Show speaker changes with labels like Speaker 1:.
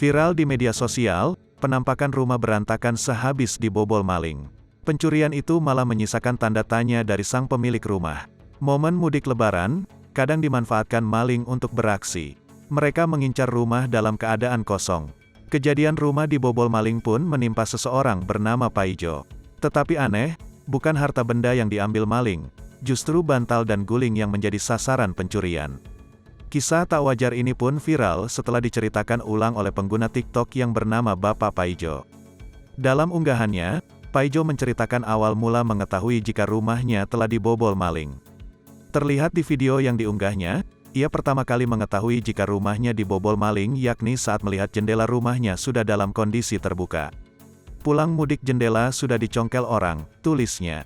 Speaker 1: Viral di media sosial, penampakan rumah berantakan sehabis dibobol maling. Pencurian itu malah menyisakan tanda tanya dari sang pemilik rumah. Momen mudik lebaran, kadang dimanfaatkan maling untuk beraksi. Mereka mengincar rumah dalam keadaan kosong. Kejadian rumah dibobol maling pun menimpa seseorang bernama Paijo. Tetapi aneh, bukan harta benda yang diambil maling, justru bantal dan guling yang menjadi sasaran pencurian. Kisah tak wajar ini pun viral setelah diceritakan ulang oleh pengguna TikTok yang bernama Bapak Paijo. Dalam unggahannya, Paijo menceritakan awal mula mengetahui jika rumahnya telah dibobol maling. Terlihat di video yang diunggahnya, ia pertama kali mengetahui jika rumahnya dibobol maling yakni saat melihat jendela rumahnya sudah dalam kondisi terbuka. Pulang mudik jendela sudah dicongkel orang, tulisnya.